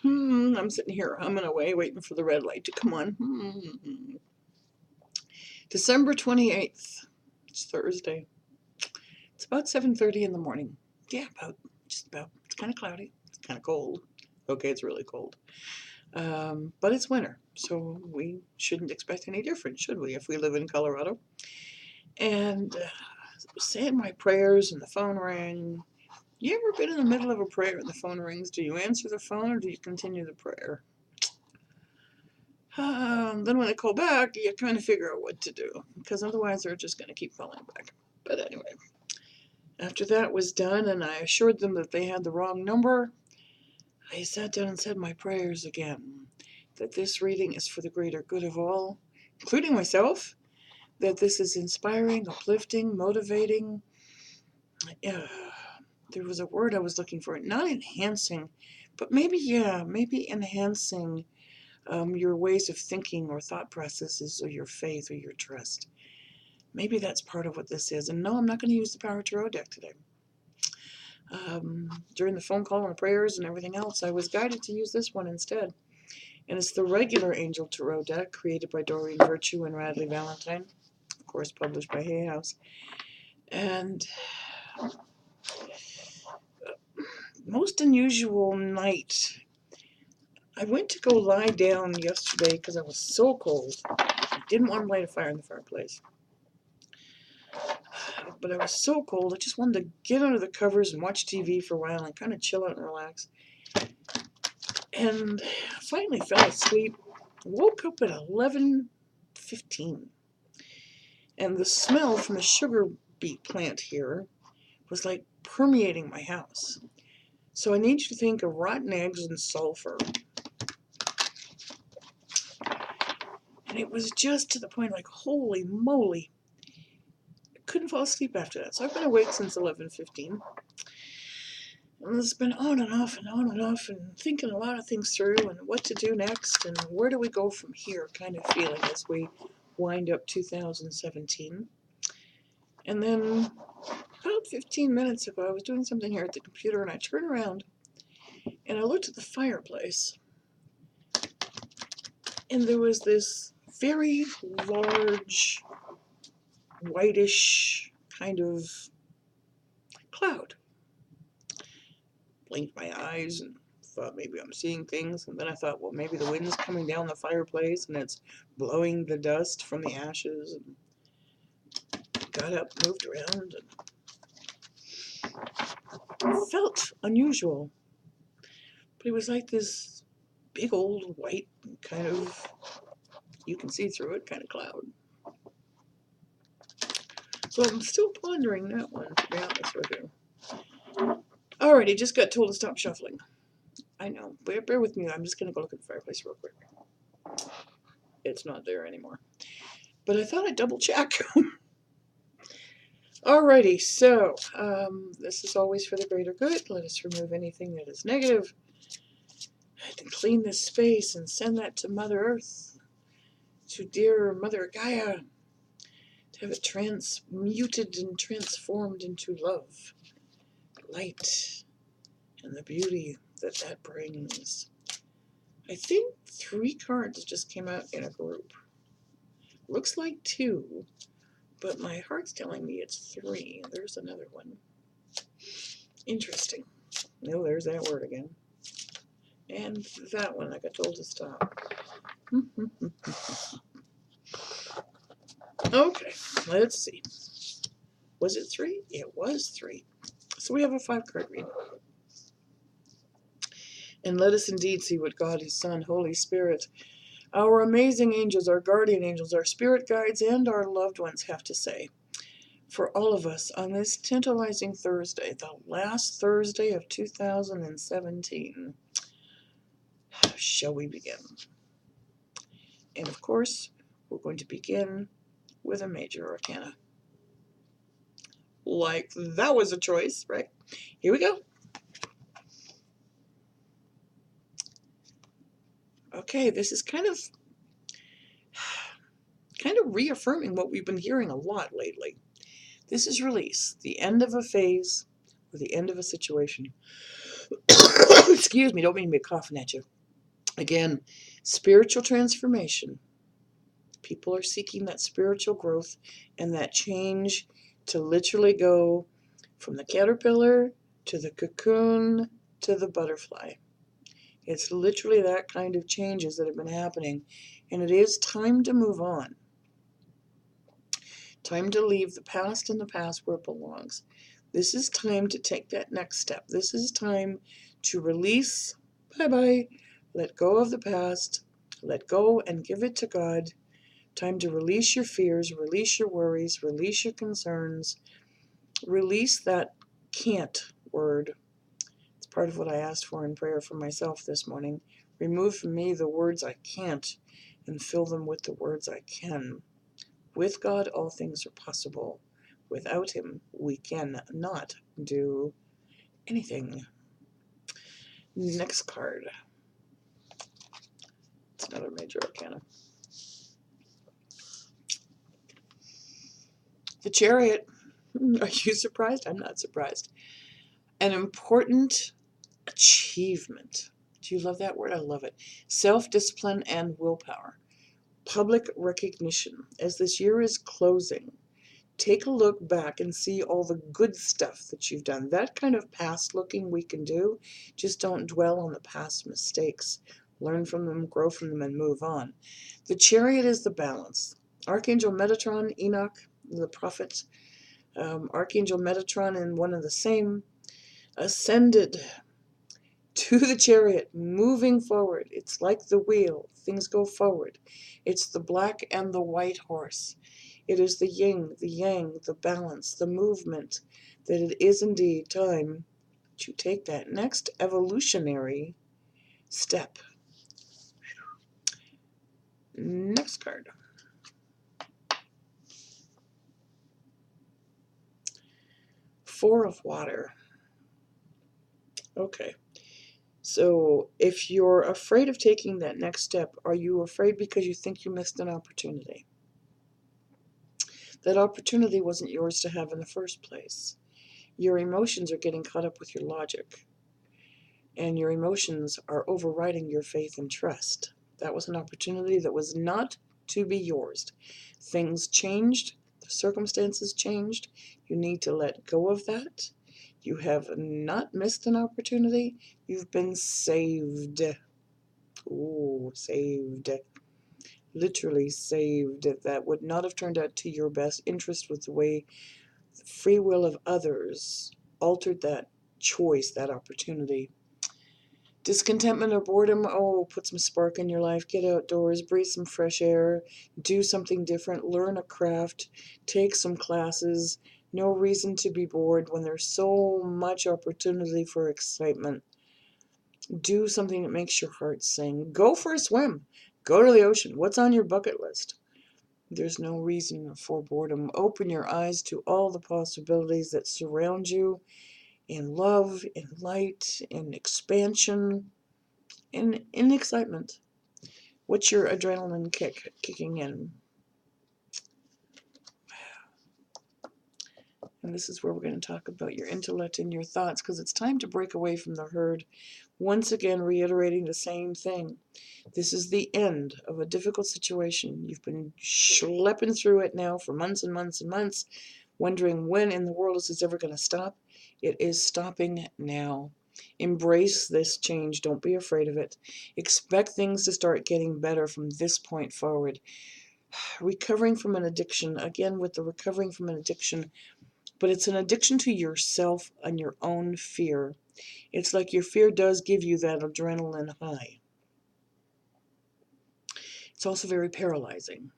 I'm sitting here humming away, waiting for the red light to come on. December 28th. It's Thursday. It's about 7:30 in the morning. Yeah, just about. It's kind of cloudy. It's kind of cold. Okay, it's really cold. But it's winter, so we shouldn't expect any different, should we, if we live in Colorado? And saying my prayers and the phone rang. You ever been in the middle of a prayer and the phone rings? Do you answer the phone or do you continue the prayer? Then when they call back, you kind of figure out what to do, because otherwise they're just going to keep calling back. But anyway, after that was done and I assured them that they had the wrong number, I sat down and said my prayers again, that this reading is for the greater good of all, including myself, that this is inspiring, uplifting, motivating. There was a word I was looking for, not enhancing, but maybe enhancing your ways of thinking or thought processes or your faith or your trust. Maybe that's part of what this is. And no, I'm not going to use the Power Tarot deck today. During the phone call and the prayers and everything else, I was guided to use this one instead. And it's the regular Angel Tarot deck created by Doreen Virtue and Radley Valentine, of course published by Hay House. And most unusual night. I went to go lie down yesterday because I was so cold. I didn't want to light a fire in the fireplace. But I was so cold, I just wanted to get under the covers and watch TV for a while and kind of chill out and relax. And I finally fell asleep. Woke up at 11:15. And the smell from a sugar beet plant here was like permeating my house. So I need you to think of rotten eggs and sulfur. And it was just to the point like, holy moly. I couldn't fall asleep after that. So I've been awake since 11:15. And it's been on and off and on and off and thinking a lot of things through and what to do next and where do we go from here kind of feeling as we wind up 2017. And then about 15 minutes ago, I was doing something here at the computer and I turned around and I looked at the fireplace and there was this very large, whitish kind of cloud. Blinked my eyes and thought maybe I'm seeing things, and then I thought, well, maybe the wind's coming down the fireplace and it's blowing the dust from the ashes, and got up, moved around, and felt unusual. But it was like this big old white kind of, you can see through it, kind of cloud. So I'm still pondering that one, to be honest with you. Alrighty, just got told to stop shuffling. I know, bear with me, I'm just going to go look at the fireplace real quick. It's not there anymore. But I thought I'd double check. Alrighty, so this is always for the greater good. Let us remove anything that is negative. And clean this space and send that to Mother Earth, to dear Mother Gaia, to have it transmuted and transformed into love, light, and the beauty that that brings. I think 3 cards just came out in a group. Looks like 2, but my heart's telling me it's 3. There's another one. Interesting. No, there's that word again. And that one I got told to stop. Okay, let's see. Was it 3? It was 3. So we have a 5-card reading. And let us indeed see what God, His Son, Holy Spirit, our amazing angels, our guardian angels, our spirit guides, and our loved ones have to say for all of us on this tantalizing Thursday, the last Thursday of 2017. Shall we begin? And of course, we're going to begin with a major arcana. Like that was a choice, right? Here we go. Okay, this is kind of reaffirming what we've been hearing a lot lately. This is release, the end of a phase or the end of a situation. Excuse me, don't mean to be coughing at you. Again, spiritual transformation. People are seeking that spiritual growth and that change to literally go from the caterpillar to the cocoon to the butterfly. It's literally that kind of changes that have been happening, and it is time to move on. Time to leave the past in the past where it belongs. This is time to take that next step. This is time to release, bye-bye, let go of the past, let go and give it to God. Time to release your fears, release your worries, release your concerns, release that can't word. It's part of what I asked for in prayer for myself this morning. Remove from me the words I can't and fill them with the words I can. With God, all things are possible. Without Him, we cannot do anything. Next card. It's another major arcana. The Chariot. Are you surprised? I'm not surprised. An important achievement. Do you love that word? I love it. Self-discipline and willpower. Public recognition. As this year is closing, take a look back and see all the good stuff that you've done. That kind of past looking we can do. Just don't dwell on the past mistakes. Learn from them, grow from them, and move on. The Chariot is the balance. Archangel Metatron, Enoch, the prophet, Archangel Metatron and one of the same, ascended to the chariot, moving forward. It's like the wheel. Things go forward. It's the black and the white horse. It is the yin, the yang, the balance, the movement, that it is indeed time to take that next evolutionary step. Next card. Four of Water. Okay. So if you're afraid of taking that next step, are you afraid because you think you missed an opportunity? That opportunity wasn't yours to have in the first place. Your emotions are getting caught up with your logic, and your emotions are overriding your faith and trust. That was an opportunity that was not to be yours. Things changed, the circumstances changed. You need to let go of that. You have not missed an opportunity. You've been saved. Ooh, saved. Literally saved. That would not have turned out to your best interest with the way the free will of others altered that choice, that opportunity. Discontentment or boredom, oh, put some spark in your life. Get outdoors, breathe some fresh air, do something different, learn a craft, take some classes. No reason to be bored when there's so much opportunity for excitement. Do something that makes your heart sing. Go for a swim. Go to the ocean. What's on your bucket list? There's no reason for boredom. Open your eyes to all the possibilities that surround you in love, in light, in expansion, in excitement. What's your adrenaline kicking in? And this is where we're going to talk about your intellect and your thoughts, because it's time to break away from the herd. Once again, reiterating the same thing. This is the end of a difficult situation. You've been schlepping through it now for months and months and months, wondering when in the world is this ever going to stop. It is stopping now. Embrace this change. Don't be afraid of it. Expect things to start getting better from this point forward. Recovering from an addiction, again with the recovering from an addiction, but it's an addiction to yourself and your own fear. It's like your fear does give you that adrenaline high. It's also very paralyzing.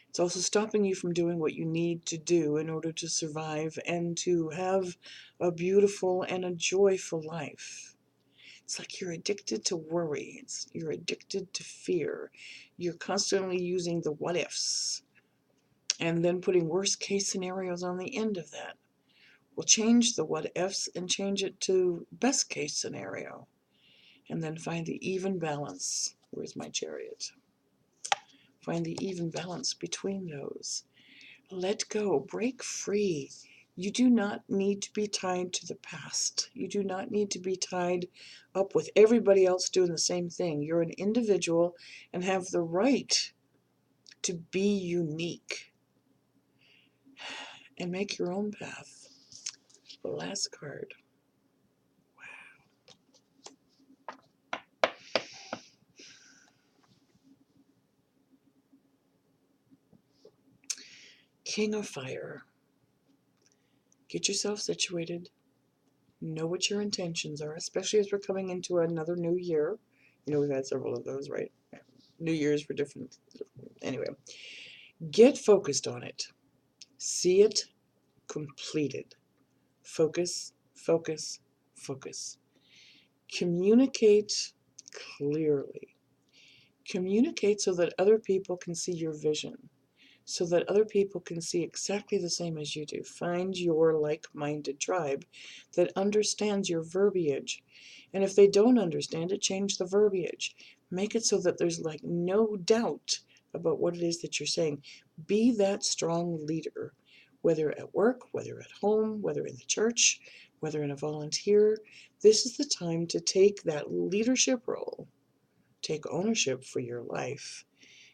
It's also stopping you from doing what you need to do in order to survive and to have a beautiful and a joyful life. It's like you're addicted to worry. You're addicted to fear. You're constantly using the what ifs and then putting worst case scenarios on the end of that. We'll change the what ifs and change it to best case scenario, and then find the even balance. Where's my chariot? Find the even balance between those. Let go, break free, You do not need to be tied to the past. You do not need to be tied up with everybody else doing the same thing. You're an individual and have the right to be unique and make your own path. The last card. King of Fire. Get yourself situated. Know what your intentions are, especially as we're coming into another new year. You know, we've had several of those, right? New Year's for different. Anyway, get focused on it. See it completed. Focus, focus, focus. Communicate clearly. Communicate so that other people can see your vision, so that other people can see exactly the same as you do. Find your like-minded tribe that understands your verbiage. And if they don't understand it, change the verbiage. Make it so that there's like no doubt about what it is that you're saying. Be that strong leader, whether at work, whether at home, whether in the church, whether in a volunteer. This is the time to take that leadership role, take ownership for your life,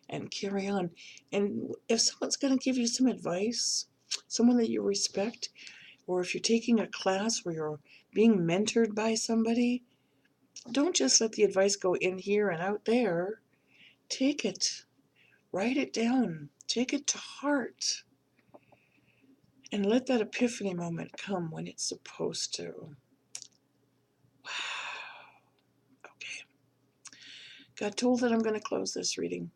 and carry on. And if someone's going to give you some advice, someone that you respect, or if you're taking a class where you're being mentored by somebody, don't just let the advice go in here and out there. Take it, write it down, take it to heart, and let that epiphany moment come when it's supposed to. Wow. Okay. Got told that I'm going to close this reading.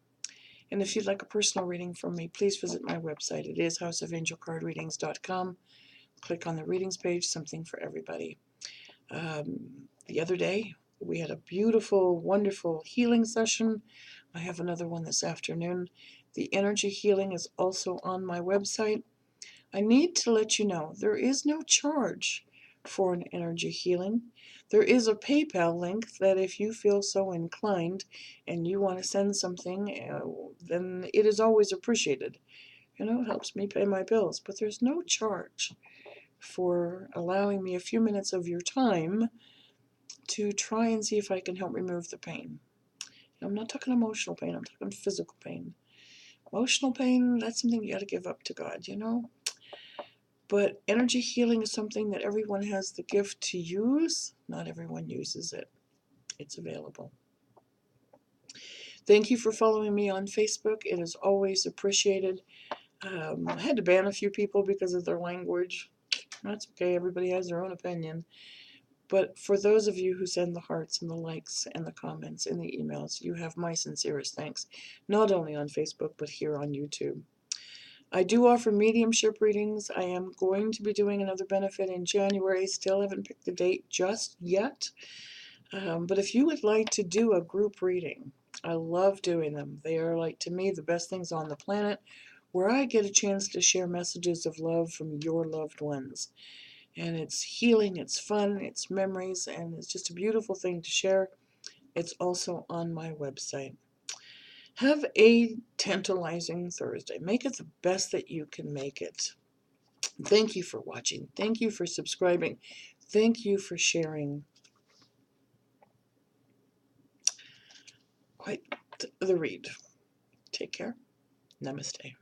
And if you'd like a personal reading from me, please visit my website. It is houseofangelcardreadings.com. Click on the readings page, something for everybody. The other day, we had a beautiful, wonderful healing session. I have another one this afternoon. The energy healing is also on my website. I need to let you know there is no charge for an energy healing. There is a PayPal link that if you feel so inclined and you want to send something, then it is always appreciated. You know, it helps me pay my bills, but there's no charge for allowing me a few minutes of your time to try and see if I can help remove the pain. I'm not talking emotional pain, I'm talking physical pain. Emotional pain, that's something you got to give up to God, you know? But energy healing is something that everyone has the gift to use. Not everyone uses it. It's available. Thank you for following me on Facebook. It is always appreciated. I had to ban a few people because of their language. That's okay. Everybody has their own opinion. But for those of you who send the hearts and the likes and the comments and the emails, you have my sincerest thanks, not only on Facebook, but here on YouTube. I do offer mediumship readings. I am going to be doing another benefit in January. Still haven't picked the date just yet. But if you would like to do a group reading, I love doing them. They are, like, to me, the best things on the planet, where I get a chance to share messages of love from your loved ones. And it's healing, it's fun, it's memories, and it's just a beautiful thing to share. It's also on my website. Have a tantalizing Thursday. Make it the best that you can make it. Thank you for watching. Thank you for subscribing. Thank you for sharing. Quite the read. Take care. Namaste.